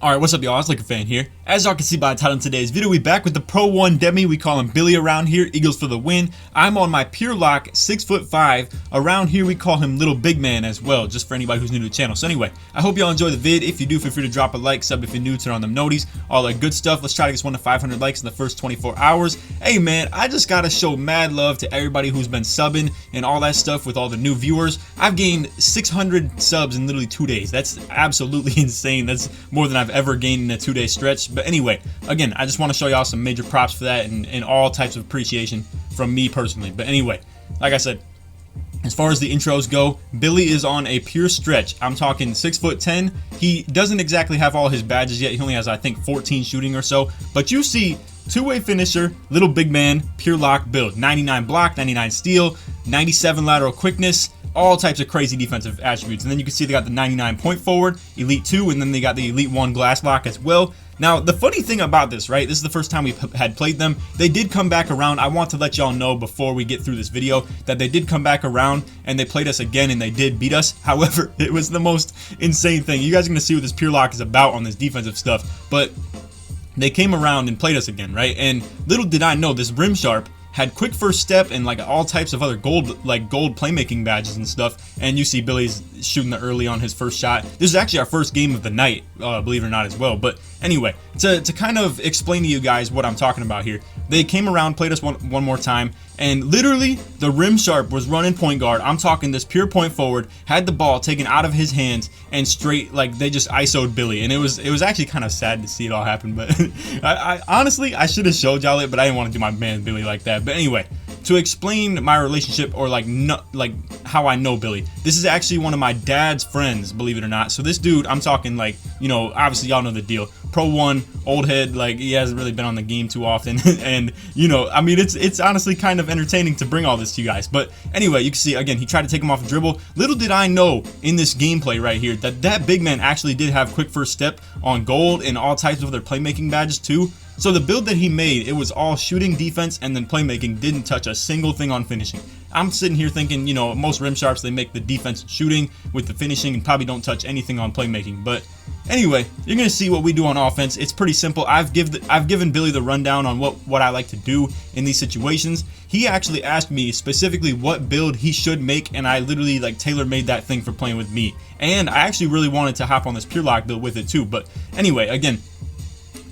Alright, what's up y'all, it's LakerFan here. As y'all can see by the title of today's video, we back with the Pro 1 Demi. We call him Billy around here, Eagles for the win. I'm on my pure lock, 6'5". Around here we call him Little Big Man as well, just for anybody who's new to the channel. So anyway, I hope y'all enjoy the vid. If you do, feel free to drop a like, sub if you're new, turn on them noties, all that good stuff. Let's try to get this one to 500 likes in the first 24 hours. Hey man, I just gotta show mad love to everybody who's been subbing and all that stuff with all the new viewers. I've gained 600 subs in literally 2 days. That's absolutely insane. That's more than I've ever gained in a 2-day stretch. But anyway, again, I just want to show y'all some major props for that and all types of appreciation from me personally. But anyway, like I said, as far as the intros go, Billy is on a pure stretch. I'm talking 6'10". He doesn't exactly have all his badges yet. He only has, I think, 14 shooting or so. But you see, two-way finisher, Little Big Man, pure lock build. 99 block, 99 steal, 97 lateral quickness, all types of crazy defensive attributes. And then you can see they got the 99 point forward, Elite 2, and then they got the Elite 1 glass lock as well. Now, the funny thing about this, right, this is the first time we had played them. They did come back around. I want to let y'all know before we get through this video that they did come back around and they played us again and they did beat us. However, it was the most insane thing. You guys are going to see what this pure lock is about on this defensive stuff. But they came around and played us again, right? And little did I know this RimSharp had quick first step and like all types of other gold playmaking badges and stuff. And you see Billy's shooting the early on his first shot. This is actually our first game of the night, believe it or not, as well. But anyway, to kind of explain to you guys what I'm talking about here, they came around, played us one more time, and literally the RimSharp was running point guard. I'm talking this pure point forward, had the ball taken out of his hands and straight, like, they just ISO'd Billy. And it was actually kind of sad to see it all happen. But I honestly, I should have showed y'all it, but I didn't want to do my man Billy like that. But anyway, to explain my relationship, or like how I know Billy, this is actually one of my dad's friends, believe it or not. So this dude, I'm talking like, you know, obviously y'all know the deal. Pro 1, old head, like he hasn't really been on the game too often. And you know, I mean, it's honestly kind of entertaining to bring all this to you guys. But anyway, you can see again, he tried to take him off a dribble. Little did I know in this gameplay right here that big man actually did have quick first step on gold and all types of other playmaking badges too. So the build that he made, it was all shooting, defense, and then playmaking. Didn't touch a single thing on finishing. I'm sitting here thinking, you know, most RimSharps, they make the defense shooting with the finishing and probably don't touch anything on playmaking. But anyway, you're gonna see what we do on offense. It's pretty simple. I've given Billy the rundown on what I like to do in these situations. He actually asked me specifically what build he should make, and I literally like tailor-made that thing for playing with me. And I actually really wanted to hop on this pure lock build with it too. But anyway, again,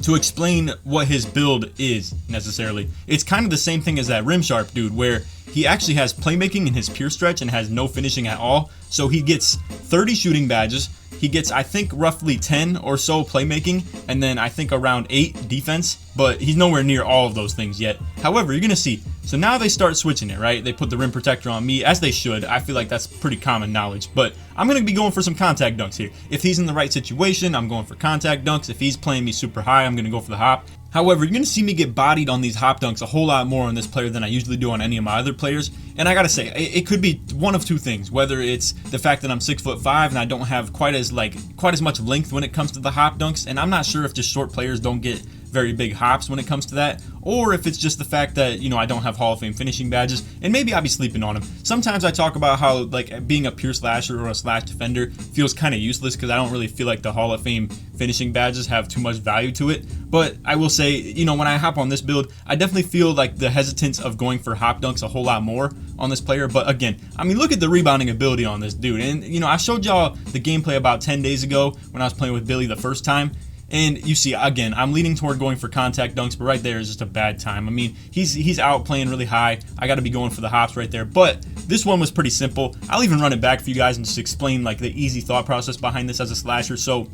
to explain what his build is necessarily, it's kind of the same thing as that RimSharp dude, where he actually has playmaking in his pure stretch and has no finishing at all. So he gets 30 shooting badges, he gets I think roughly 10 or so playmaking, and then I think around 8 defense, but he's nowhere near all of those things yet. However, you're gonna see, so now they start switching it, right? They put the rim protector on me, as they should. I feel like that's pretty common knowledge, but I'm gonna be going for some contact dunks here. If he's in the right situation, I'm going for contact dunks. If he's playing me super high, I'm gonna go for the hop. However, you're going to see me get bodied on these hop dunks a whole lot more on this player than I usually do on any of my other players. And I gotta say, it could be one of two things. Whether it's the fact that I'm 6'5" and I don't have quite as much length when it comes to the hop dunks, and I'm not sure if just short players don't get very big hops when it comes to that, or if it's just the fact that, you know, I don't have Hall of Fame finishing badges, and maybe I'll be sleeping on them. Sometimes I talk about how like being a pure slasher or a slash defender feels kind of useless because I don't really feel like the Hall of Fame finishing badges have too much value to it. But I will say, you know, when I hop on this build, I definitely feel like the hesitance of going for hop dunks a whole lot more on this player. But again, I mean, look at the rebounding ability on this dude. And you know, I showed y'all the gameplay about 10 days ago when I was playing with Billy the first time. And you see, again, I'm leaning toward going for contact dunks, but right there is just a bad time. I mean, he's out playing really high. I got to be going for the hops right there. But this one was pretty simple. I'll even run it back for you guys and just explain like the easy thought process behind this as a slasher. So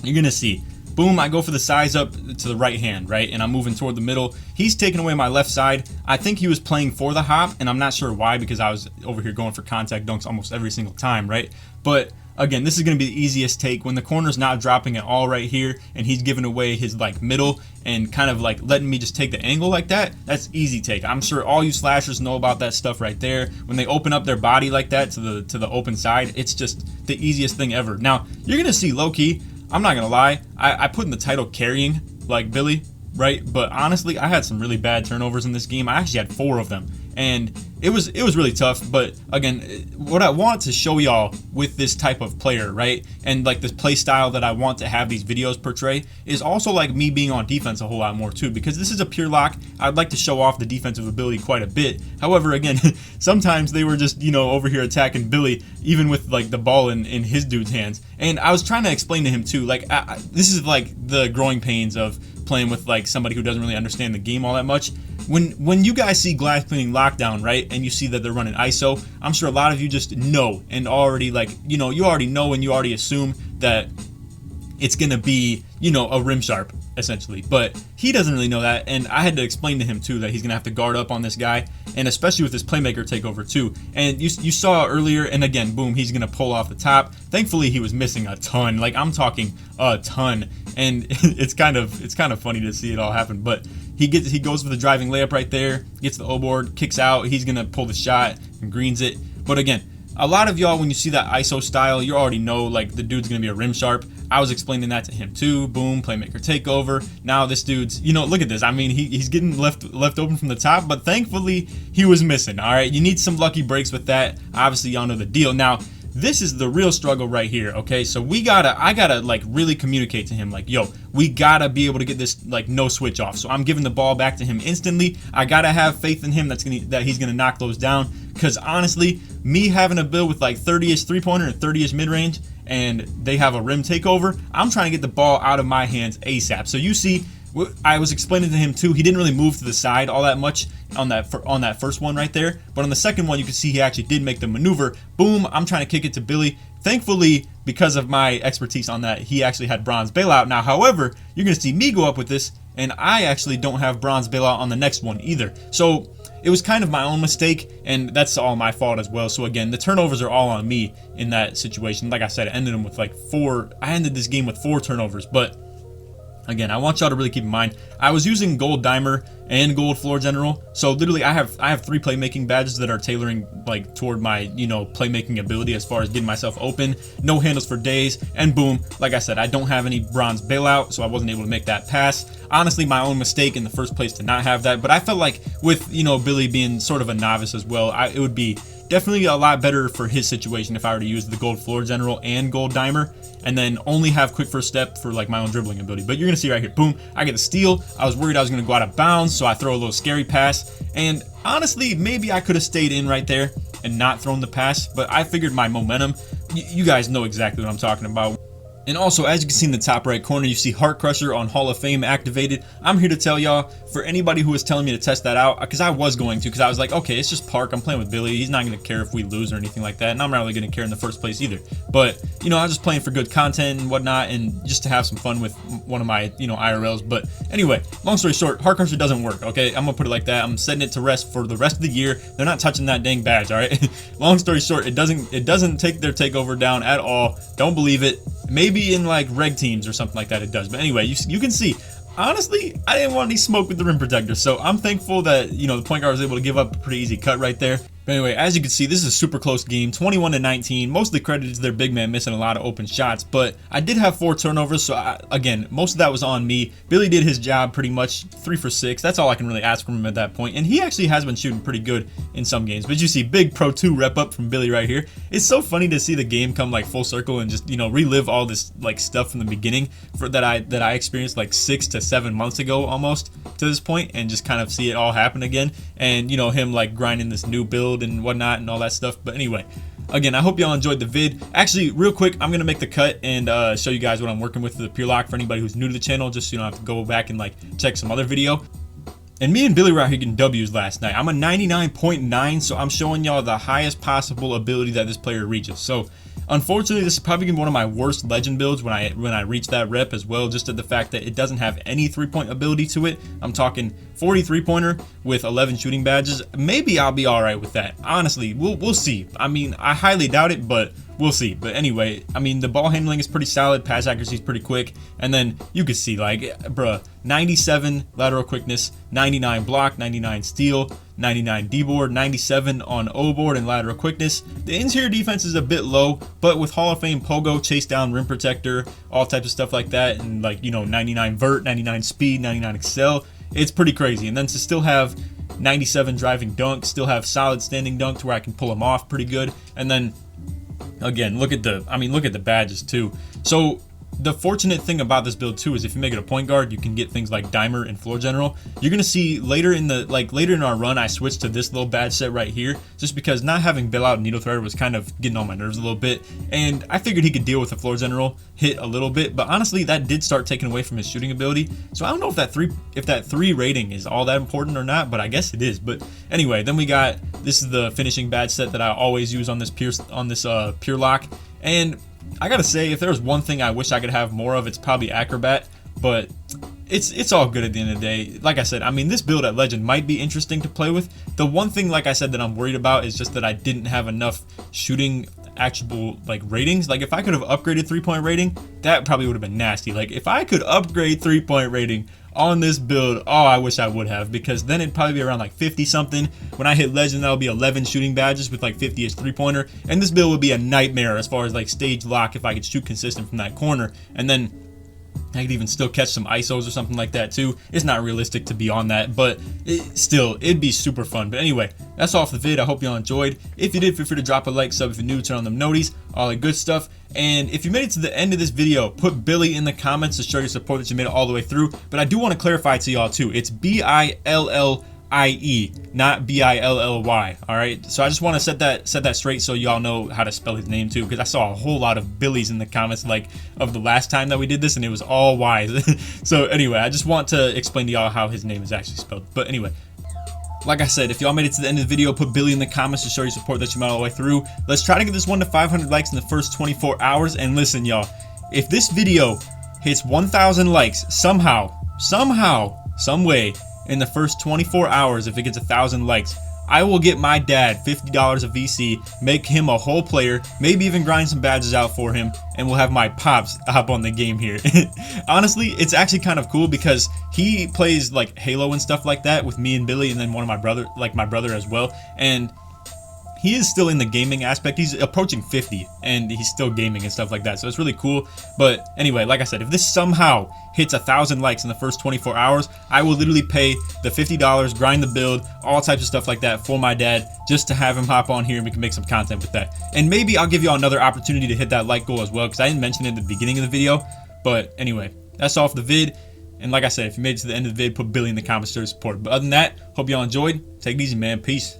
you're going to see, boom, I go for the size up to the right hand, right? And I'm moving toward the middle. He's taking away my left side. I think he was playing for the hop, and I'm not sure why because I was over here going for contact dunks almost every single time, right? But again, this is going to be the easiest take when the corner's not dropping at all right here and he's giving away his like middle and kind of like letting me just take the angle like that. That's easy take. I'm sure all you slashers know about that stuff right there. When they open up their body like that to the open side, it's just the easiest thing ever. Now, you're going to see low-key, I'm not going to lie, I put in the title carrying like Billy, right? But honestly, I had some really bad turnovers in this game. I actually had 4 of them. and it was really tough. But again, what I want to show y'all with this type of player, right, and like the play style that I want to have these videos portray, is also like me being on defense a whole lot more too, because this is a pure lock. I'd like to show off the defensive ability quite a bit. However, again, sometimes they were just, you know, over here attacking Billy, even with like the ball in his dude's hands. And I was trying to explain to him too, like this is like the growing pains of playing with like somebody who doesn't really understand the game all that much. When you guys see glass cleaning lockdown, right, and you see that they're running ISO, I'm sure a lot of you just know and already, like, you know, you already know and you already assume that it's gonna be, you know, a rim sharp essentially. But he doesn't really know that, and I had to explain to him too that he's gonna have to guard up on this guy, and especially with this playmaker takeover too. And you saw earlier, and again, boom, he's gonna pull off the top. Thankfully, he was missing a ton. Like, I'm talking a ton, and it's kind of funny to see it all happen. But he goes for the driving layup right there, gets the O board, kicks out. He's gonna pull the shot and greens it. But again, a lot of y'all, when you see that ISO style, you already know like the dude's gonna be a rim sharp. I was explaining that to him too. Boom, playmaker takeover. Now this dude's, you know, look at this. I mean, he's getting left open from the top, but thankfully he was missing. All right, you need some lucky breaks with that. Obviously, y'all know the deal. Now, this is the real struggle right here, okay? So I gotta like really communicate to him, like, yo, we gotta be able to get this like no switch off. So I'm giving the ball back to him instantly. I gotta have faith in him that he's gonna knock those down. Because honestly, me having a build with like 30-ish three-pointer and 30-ish mid-range, and they have a rim takeover, I'm trying to get the ball out of my hands ASAP. So you see, I was explaining to him too, he didn't really move to the side all that much on that first one right there, but on the second one you can see he actually did make the maneuver. Boom, I'm trying to kick it to Billy. Thankfully, because of my expertise on that, he actually had bronze bailout. Now, however, you're gonna see me go up with this, and I actually don't have bronze bailout on the next one either. So it was kind of my own mistake, and that's all my fault as well. So again, the turnovers are all on me in that situation. Like I said, I ended this game with 4 turnovers. But again, I want y'all to really keep in mind, I was using gold dimer and gold floor general. So literally I have 3 playmaking badges that are tailoring like toward my, you know, playmaking ability as far as getting myself open, no handles for days, and boom, like I said, I don't have any bronze bailout, so I wasn't able to make that pass. Honestly, my own mistake in the first place to not have that, but I felt like with, you know, Billy being sort of a novice as well, it would be definitely a lot better for his situation if I were to use the gold floor general and gold dimer, and then only have quick first step for like my own dribbling ability. But you're gonna see right here, boom, I get the steal. I was worried I was gonna go out of bounds, so I throw a little scary pass, and honestly, maybe I could have stayed in right there and not thrown the pass, but I figured my momentum, you guys know exactly what I'm talking about. And also, as you can see in the top right corner, you see Heart Crusher on Hall of Fame activated. I'm here to tell y'all, for anybody who was telling me to test that out, because I was going to, because I was like, okay, it's just Park, I'm playing with Billy, he's not going to care if we lose or anything like that, and I'm not really going to care in the first place either. But, you know, I was just playing for good content and whatnot, and just to have some fun with one of my, you know, IRLs. But anyway, long story short, Heart Crusher doesn't work, okay? I'm going to put it like that. I'm setting it to rest for the rest of the year. They're not touching that dang badge, all right? Long story short, it doesn't take their takeover down at all. Don't believe it. Maybe in like reg teams or something like that it does, but anyway, you can see, honestly, I didn't want any smoke with the rim protector, so I'm thankful that, you know, the point guard was able to give up a pretty easy cut right there. But anyway, as you can see, this is a super close game, 21-19. Most of the credit is their big man missing a lot of open shots, but I did have 4 turnovers, so again, most of that was on me. Billy did his job pretty much, 3 for 6. That's all I can really ask from him at that point, and he actually has been shooting pretty good in some games. But you see, big Pro 2 rep up from Billy right here. It's so funny to see the game come like full circle and just, you know, relive all this like stuff from the beginning that I experienced like 6 to 7 months ago almost to this point, and just kind of see it all happen again, and you know, him like grinding this new build and whatnot and all that stuff. But anyway, again, I hope y'all enjoyed the vid. Actually, real quick, I'm gonna make the cut and show you guys what I'm working with the pure lock for anybody who's new to the channel, just so you don't have to go back and like check some other video. And me and Billy were out here getting W's last night. I'm a 99.9, so I'm showing y'all the highest possible ability that this player reaches. So unfortunately, this is probably gonna be one of my worst legend builds when I reach that rep as well, just at the fact that it doesn't have any 3-point ability to it. I'm talking 40 pointer with 11 shooting badges. Maybe I'll be all right with that. Honestly, we'll see. I mean, I highly doubt it, but we'll see. But anyway, I mean, the ball handling is pretty solid, pass accuracy is pretty quick, and then you can see, like, bruh, 97 lateral quickness, 99 block, 99 steal, 99 D-board, 97 on O-board and lateral quickness. The interior defense is a bit low, but with Hall of Fame pogo, chase down, rim protector, all types of stuff like that, and like, you know, 99 vert, 99 speed, 99 XL, it's pretty crazy. And then to still have 97 driving dunk, still have solid standing dunk to where I can pull them off pretty good. And then again, look at the badges too. So the fortunate thing about this build too is if you make it a point guard, you can get things like dimer and floor general. You're gonna see later in our run, I switched to this little badge set right here, just because not having bailout and needle threader was kind of getting on my nerves a little bit, and I figured he could deal with the floor general hit a little bit. But honestly, that did start taking away from his shooting ability. So I don't know if that three rating is all that important or not, but I guess it is. But anyway, then we got, this is the finishing badge set that I always use on this pure lock. And I gotta say, if there was one thing I wish I could have more of, it's probably acrobat, but it's all good at the end of the day. Like I said, I mean, this build at Legend might be interesting to play with. The one thing, like I said, that I'm worried about is just that I didn't have enough shooting actual like ratings. Like if I could have upgraded 3-point rating, that probably would have been nasty. Like if I could upgrade 3-point rating on this build, oh, I wish I would have, because then it'd probably be around like 50 something. When I hit Legend, that'll be 11 shooting badges with like 50-ish 3-pointer, and this build would be a nightmare as far as like stage lock if I could shoot consistent from that corner. And then I could even still catch some ISOs or something like that too. It's not realistic to be on that, but it'd be super fun. But anyway, that's all for the vid. I hope y'all enjoyed. If you did, feel free to drop a like, sub if you're new, turn on them noties, all that good stuff. And if you made it to the end of this video, put Billy in the comments to show your support that you made it all the way through. But I do want to clarify to y'all too, it's Billie, not Billy. All right, so I just want to set that straight so y'all know how to spell his name too, because I saw a whole lot of Billies in the comments like of the last time that we did this, and it was all Y's. So anyway, I just want to explain to y'all how his name is actually spelled. But anyway, like I said, if y'all made it to the end of the video, put Billy in the comments to show your support that you made all the way through. Let's try to get this one to 500 likes in the first 24 hours. And listen, y'all, if this video hits 1,000 likes somehow, some way, in the first 24 hours, if it gets 1,000 likes, I will get my dad $50 of VC, make him a whole player, maybe even grind some badges out for him, and we'll have my pops hop on the game here. Honestly, it's actually kind of cool because he plays like Halo and stuff like that with me and Billy, and then my brother as well. And he is still in the gaming aspect. He's approaching 50 and he's still gaming and stuff like that, so it's really cool. But anyway, like I said, if this somehow hits 1,000 likes in the first 24 hours, I will literally pay the $50, grind the build, all types of stuff like that for my dad, just to have him hop on here and we can make some content with that. And maybe I'll give y'all another opportunity to hit that like goal as well, because I didn't mention it at the beginning of the video. But anyway, that's all for the vid. And like I said, if you made it to the end of the vid, put Billy in the comments to support. But other than that, hope y'all enjoyed. Take it easy, man. Peace.